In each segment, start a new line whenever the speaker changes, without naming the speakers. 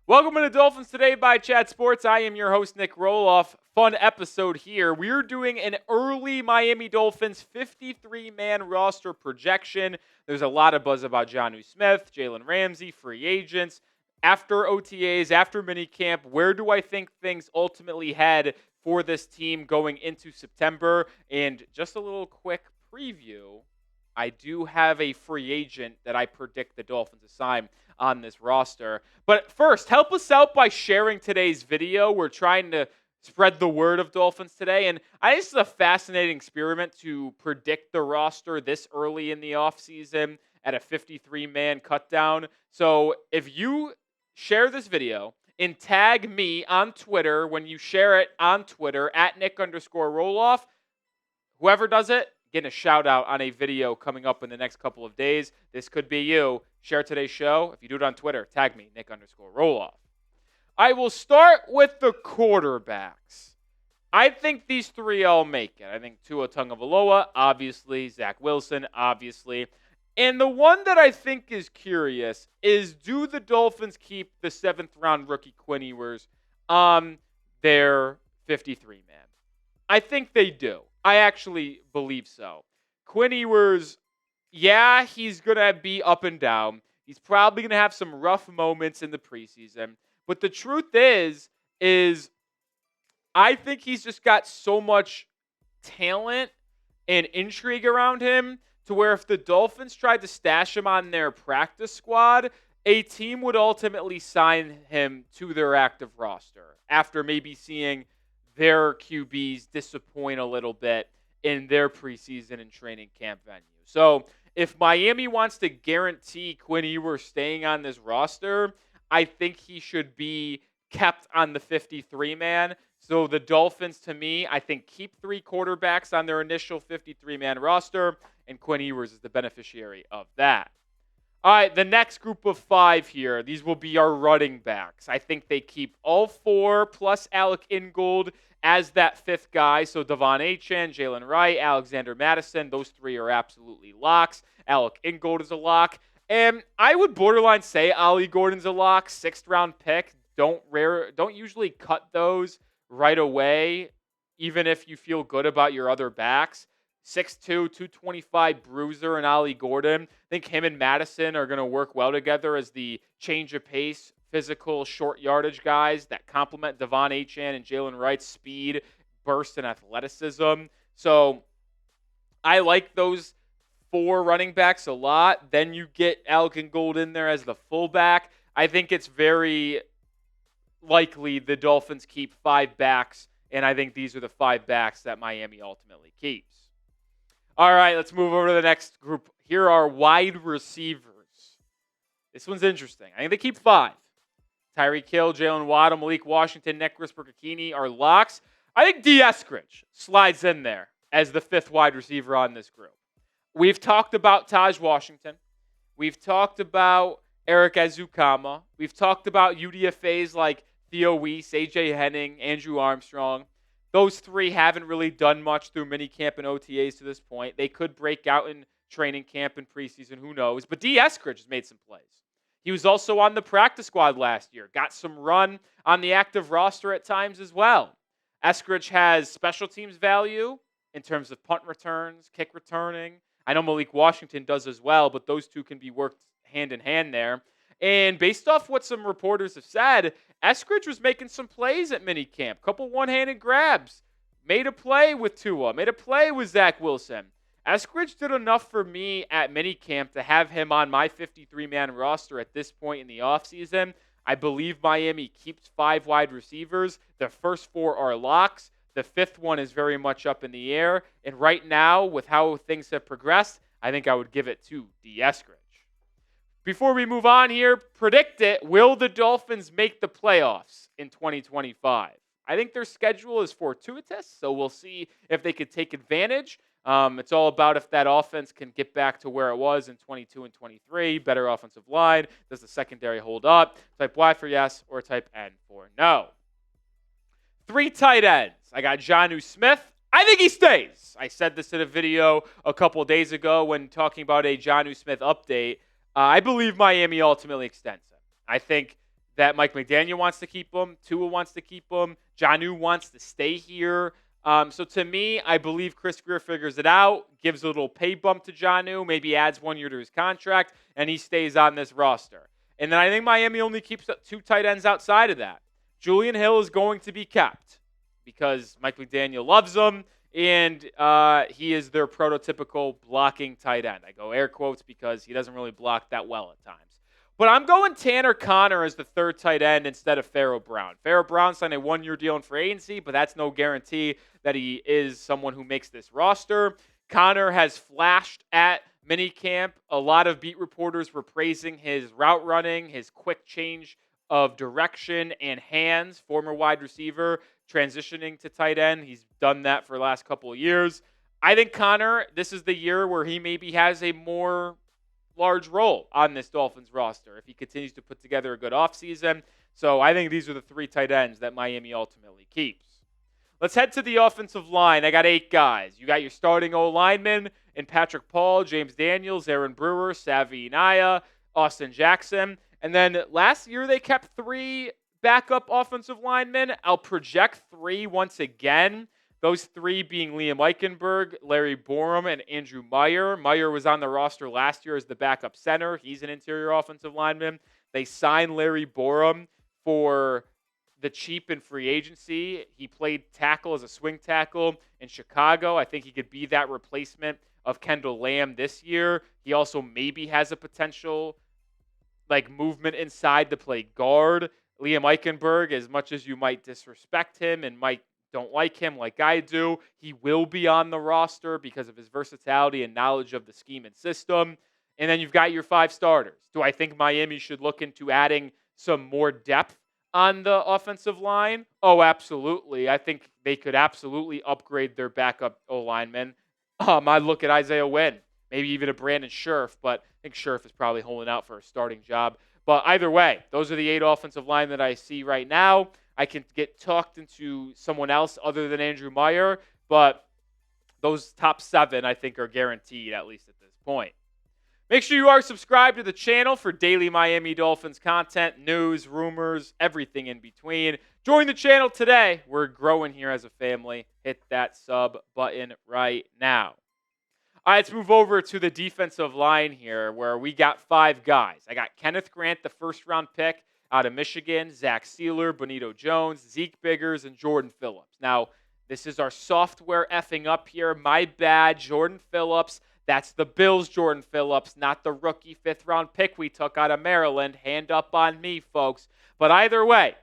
Welcome to Dolphins Today by Chat Sports. I am your host, Nic Rohloff. Fun episode here. We're doing an early Miami Dolphins 53-man roster projection. There's a lot of buzz about Jonnu Smith, Jalen Ramsey, free agents. After OTAs, after minicamp, where do I think things ultimately head for this team going into September? And just a little quick preview. I do have a free agent that I predict the Dolphins assign on this roster. But first, help us out by sharing today's video. We're trying to spread the word of Dolphins Today. And I think this is a fascinating experiment to predict the roster this early in the offseason at a 53-man cutdown. So if you share this video and tag me on Twitter when you share it on Twitter at Nic_Rohloff, whoever does it, getting a shout out on a video coming up in the next couple of days. This could be you. Share today's show. If you do it on Twitter, tag me, Nic_Rohloff. I will start with the quarterbacks. I think these three all make it. I think Tua Tagovailoa, obviously. Zach Wilson, obviously. And the one that I think is curious is, do the Dolphins keep the 7th-round rookie Quinn Ewers on their 53-man? I think they do. I actually believe so. Quinn Ewers, yeah, he's going to be up and down. He's probably going to have some rough moments in the preseason. But the truth is I think he's just got so much talent and intrigue around him to where if the Dolphins tried to stash him on their practice squad, a team would ultimately sign him to their active roster after maybe seeing their QBs disappoint a little bit in their preseason and training camp venue. So if Miami wants to guarantee Quinn Ewers staying on this roster, I think he should be kept on the 53-man. So the Dolphins, to me, I think keep 3 quarterbacks on their initial 53-man roster, and Quinn Ewers is the beneficiary of that. All right, the next group of 5 here, these will be our running backs. I think they keep all 4 plus Alec Ingold as that 5th guy. So Achane, Jaylen Wright, Alexander Mattison, those 3 are absolutely locks. Alec Ingold is a lock. And I would borderline say Ollie Gordon's a lock, 6th-round pick. Don't usually cut those right away, even if you feel good about your other backs. 6'2", 225 bruiser and Ollie Gordon. I think him and Mattison are going to work well together as the change of pace, physical, short yardage guys that complement Achane and Jaylen Wright's speed, burst, and athleticism. So I like those 4 running backs a lot. Then you get Alec Ingold in there as the fullback. I think it's very likely the Dolphins keep 5 backs, and I think these are the 5 backs that Miami ultimately keeps. All right, let's move over to the next group. Here are wide receivers. This one's interesting. I think they keep 5. Tyreek Hill, Jalen Waddle, Malik Washington, Nick Rohloff are locks. I think D. Eskridge slides in there as the 5th wide receiver on this group. We've talked about Taj Washington. We've talked about Eric Azukama. We've talked about UDFAs like Theo Weiss, AJ Henning, Andrew Armstrong. Those 3 haven't really done much through minicamp and OTAs to this point. They could break out in training camp and preseason, who knows. But D. Eskridge has made some plays. He was also on the practice squad last year. Got some run on the active roster at times as well. Eskridge has special teams value in terms of punt returns, kick returning. I know Malik Washington does as well, but those 2 can be worked hand in hand there. And based off what some reporters have said, Eskridge was making some plays at minicamp. Couple one-handed grabs. Made a play with Tua. Made a play with Zach Wilson. Eskridge did enough for me at minicamp to have him on my 53-man roster at this point in the offseason. I believe Miami keeps 5 wide receivers. The first 4 are locks. The 5th one is very much up in the air. And right now, with how things have progressed, I think I would give it to D. Eskridge. Before we move on here, predict it. Will the Dolphins make the playoffs in 2025? I think their schedule is fortuitous, so we'll see if they could take advantage. It's all about if that offense can get back to where it was in 22 and 23. Better offensive line. Does the secondary hold up? Type Y for yes or type N for no. 3 tight ends. I got Jonnu Smith. I think he stays. I said this in a video a couple of days ago when talking about a Jonnu Smith update. I believe Miami ultimately extends him. I think that Mike McDaniel wants to keep him. Tua wants to keep him. Jonnu wants to stay here. So to me, I believe Chris Greer figures it out, gives a little pay bump to Jonnu, maybe adds 1 year to his contract, and he stays on this roster. And then I think Miami only keeps 2 tight ends outside of that. Julian Hill is going to be kept because Mike McDaniel loves him, and he is their prototypical blocking tight end. I go air quotes because he doesn't really block that well at times. But I'm going Tanner Conner as the 3rd tight end instead of Pharaoh Brown. Pharaoh Brown signed a 1 year deal in free agency, but that's no guarantee that he is someone who makes this roster. Conner has flashed at minicamp. A lot of beat reporters were praising his route running, his quick change of direction and hands. Former wide receiver transitioning to tight end. He's done that for the last couple of years. I think Conner, this is the year where he maybe has a more large role on this Dolphins roster if he continues to put together a good offseason. So I think these are the 3 tight ends that Miami ultimately keeps. Let's head to the offensive line. I got 8 guys. You got your starting O-linemen in Patrick Paul, James Daniels, Aaron Brewer, Savi Naya, Austin Jackson. And then last year they kept 3 backup offensive linemen. I'll project 3 once again. Those 3 being Liam Eichenberg, Larry Borum, and Andrew Meyer. Meyer was on the roster last year as the backup center. He's an interior offensive lineman. They signed Larry Borum for the cheap in free agency. He played tackle as a swing tackle in Chicago. I think he could be that replacement of Kendall Lamb this year. He also maybe has a potential movement inside to play guard. Liam Eichenberg, as much as you might disrespect him and might don't like him like I do, he will be on the roster because of his versatility and knowledge of the scheme and system. And then you've got your 5 starters. Do I think Miami should look into adding some more depth on the offensive line? Oh, absolutely. I think they could absolutely upgrade their backup O-linemen. I'd look at Isaiah Wynn, maybe even a Brandon Scherf, but I think Scherf is probably holding out for a starting job. But either way, those are the 8 offensive line that I see right now. I can get talked into someone else other than Andrew Meyer, but those top 7 I think are guaranteed, at least at this point. Make sure you are subscribed to the channel for daily Miami Dolphins content, news, rumors, everything in between. Join the channel today. We're growing here as a family. Hit that sub button right now. All right, let's move over to the defensive line here where we got 5 guys. I got Kenneth Grant, the first-round pick out of Michigan, Zach Sealer, Bonito Jones, Zeke Biggers, and Jordan Phillips. Now, this is our software effing up here. My bad, Jordan Phillips. That's the Bills' Jordan Phillips, not the rookie 5th-round pick we took out of Maryland. Hand up on me, folks. But either way,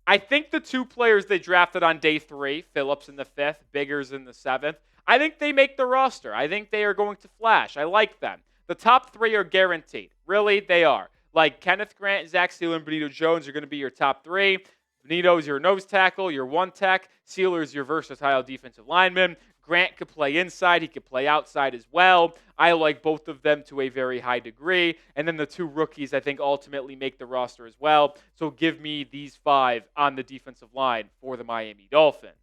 I think the 2 players they drafted on day 3, Phillips in the 5th, Biggers in the 7th, I think they make the roster. I think they are going to flash. I like them. The top 3 are guaranteed. Really, they are. Like Kenneth Grant, Zach Sealer, and Bonito Jones are going to be your top 3. Bonito's your nose tackle, your 1 tech. Sealer's your versatile defensive lineman. Grant could play inside. He could play outside as well. I like both of them to a very high degree. And then the 2 rookies, I think, ultimately make the roster as well. So give me these 5 on the defensive line for the Miami Dolphins.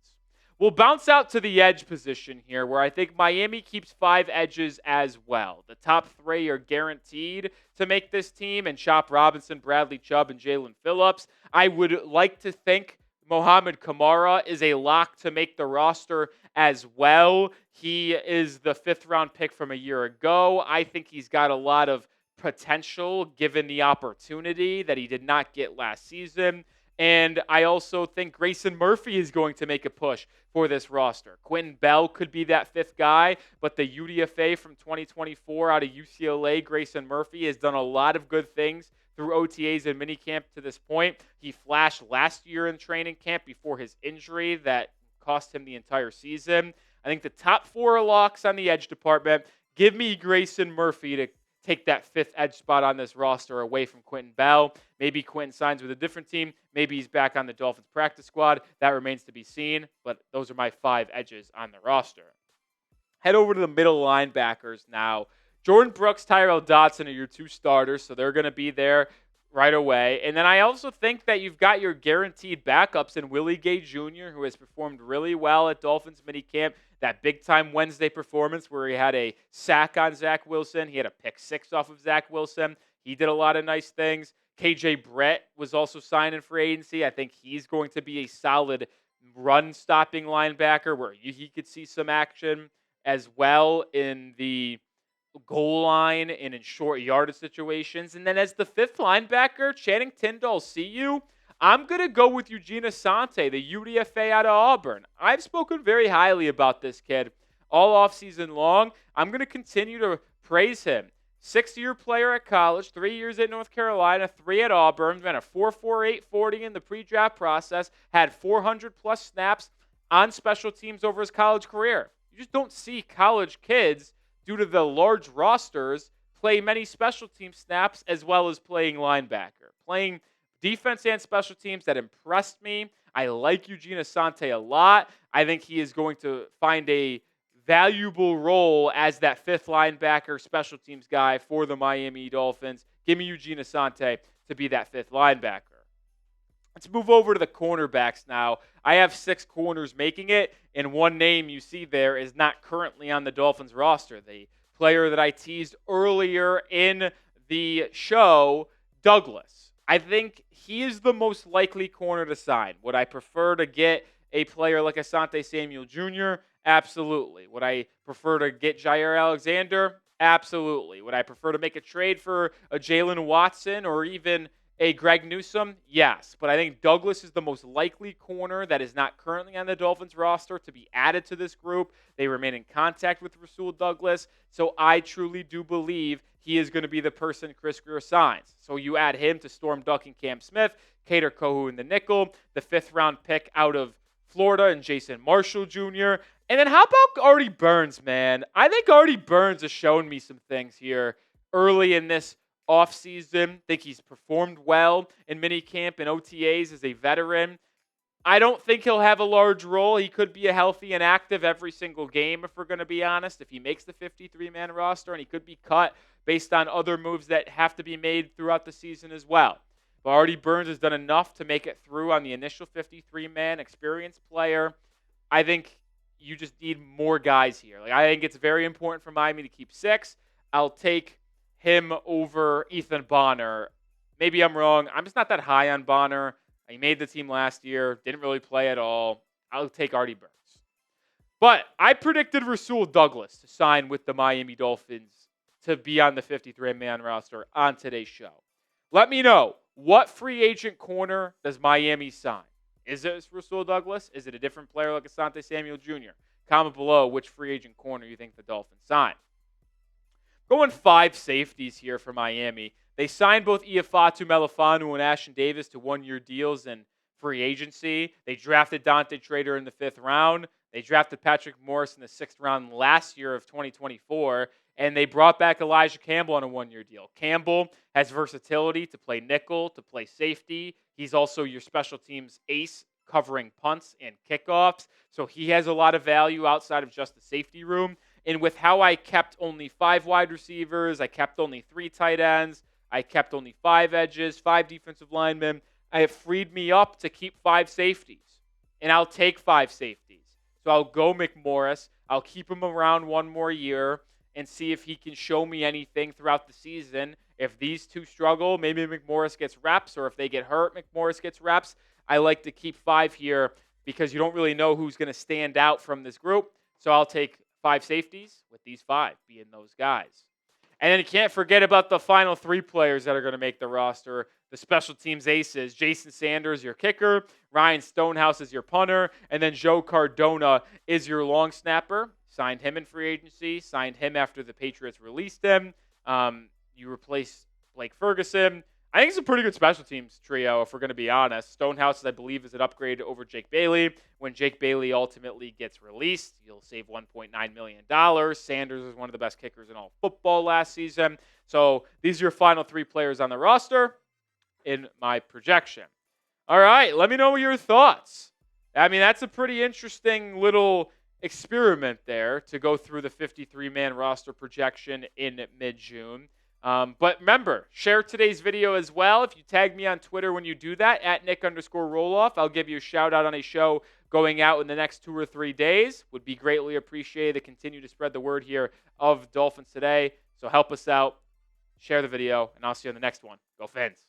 We'll bounce out to the edge position here where I think Miami keeps 5 edges as well. The top 3 are guaranteed to make this team, and Chop Robinson, Bradley Chubb, and Jalen Phillips. I would like to think Mohamed Kamara is a lock to make the roster as well. He is the 5th-round pick from a year ago. I think he's got a lot of potential given the opportunity that he did not get last season. And I also think Grayson Murphy is going to make a push for this roster. Quentin Bell could be that 5th guy, but the UDFA from 2024 out of UCLA, Grayson Murphy, has done a lot of good things through OTAs and minicamp to this point. He flashed last year in training camp before his injury that cost him the entire season. I think the top 4 are locks on the edge department. Give me Grayson Murphy to take that 5th edge spot on this roster away from Quentin Bell. Maybe Quentin signs with a different team. Maybe he's back on the Dolphins practice squad. That remains to be seen, but those are my 5 edges on the roster. Head over to the middle linebackers now. Jordan Brooks, Tyrell Dodson are your 2 starters, so they're going to be there right away. And then I also think that you've got your guaranteed backups in Willie Gay Jr., who has performed really well at Dolphins minicamp. That big-time Wednesday performance where he had a sack on Zach Wilson. He had a pick 6 off of Zach Wilson. He did a lot of nice things. KJ Brett was also signed in free agency. I think he's going to be a solid run-stopping linebacker where he could see some action as well in the goal line and in short yardage situations. And then as the fifth linebacker, Channing Tindall, CU, I'm going to go with Eugene Asante, the UDFA out of Auburn. I've spoken very highly about this kid all offseason long. I'm going to continue to praise him. 6-year player at college, 3 years at North Carolina, 3 at Auburn, ran a 4.48 40 in the pre-draft process, had 400-plus snaps on special teams over his college career. You just don't see college kids, due to the large rosters, play many special team snaps as well as playing linebacker. Playing defense and special teams, that impressed me. I like Eugene Asante a lot. I think he is going to find a valuable role as that fifth linebacker special teams guy for the Miami Dolphins. Give me Eugene Asante to be that fifth linebacker. Let's move over to the cornerbacks now. I have 6 corners making it, and one name you see there is not currently on the Dolphins roster. The player that I teased earlier in the show, Douglas. I think he is the most likely corner to sign. Would I prefer to get a player like Asante Samuel Jr.? Absolutely. Would I prefer to get Jair Alexander? Absolutely. Would I prefer to make a trade for a Jalen Watson or even a Greg Newsome? Yes. But I think Douglas is the most likely corner that is not currently on the Dolphins roster to be added to this group. They remain in contact with Rasul Douglas. So I truly do believe he is going to be the person Chris Grier signs. So you add him to Storm Duck and Cam Smith, Kader Kohu in the nickel, the 5th-round pick out of Florida and Jason Marshall Jr. And then how about Artie Burns, man? I think Artie Burns has shown me some things here early in this offseason. I think he's performed well in minicamp and OTAs as a veteran. I don't think he'll have a large role. He could be a healthy and active every single game, if we're going to be honest, if he makes the 53-man roster, and he could be cut based on other moves that have to be made throughout the season as well. But Artie Burns has done enough to make it through on the initial 53-man experienced player. I think you just need more guys here. I think it's very important for Miami to keep 6. I'll take him over Ethan Bonner. Maybe I'm wrong. I'm just not that high on Bonner. He made the team last year, didn't really play at all. I'll take Artie Burns. But I predicted Rasul Douglas to sign with the Miami Dolphins to be on the 53-man roster on today's show. Let me know, what free agent corner does Miami sign? Is it Rasul Douglas? Is it a different player like Asante Samuel Jr.? Comment below which free agent corner you think the Dolphins sign. Going 5 safeties here for Miami. They signed both Iafatu Melifanu and Ashton Davis to 1-year deals in free agency. They drafted Dante Trader in the 5th round. They drafted Patrick Morris in the 6th round last year of 2024. And they brought back Elijah Campbell on a 1-year deal. Campbell has versatility to play nickel, to play safety. He's also your special teams ace, covering punts and kickoffs. So he has a lot of value outside of just the safety room. And with how I kept only 5 wide receivers, I kept only 3 tight ends, I kept only 5 edges, 5 defensive linemen, I have freed me up to keep 5 safeties. And I'll take 5 safeties. So I'll go McMorris. I'll keep him around 1 more year and see if he can show me anything throughout the season. If these 2 struggle, maybe McMorris gets reps, or if they get hurt, McMorris gets reps. I like to keep 5 here because you don't really know who's going to stand out from this group. So I'll take 5 safeties with these 5 being those guys. And then you can't forget about the final 3 players that are going to make the roster. The special teams aces, Jason Sanders, your kicker, Ryan Stonehouse is your punter, and then Joe Cardona is your long snapper. Signed him in free agency, signed him after the Patriots released him. You replace Blake Ferguson. I think it's a pretty good special teams trio, if we're going to be honest. Stonehouse, I believe, is an upgrade over Jake Bailey. When Jake Bailey ultimately gets released, you'll save $1.9 million. Sanders is one of the best kickers in all football last season. So these are your final 3 players on the roster in my projection. All right, let me know your thoughts. I mean, that's a pretty interesting little experiment there to go through the 53-man roster projection in mid-June. But remember, share today's video as well. If you tag me on Twitter when you do that, at Nic_Rohloff, I'll give you a shout out on a show going out in the next 2 or 3 days. Would be greatly appreciated. Continue to spread the word here of Dolphins Today. So help us out. Share the video, and I'll see you on the next one. Go Fins.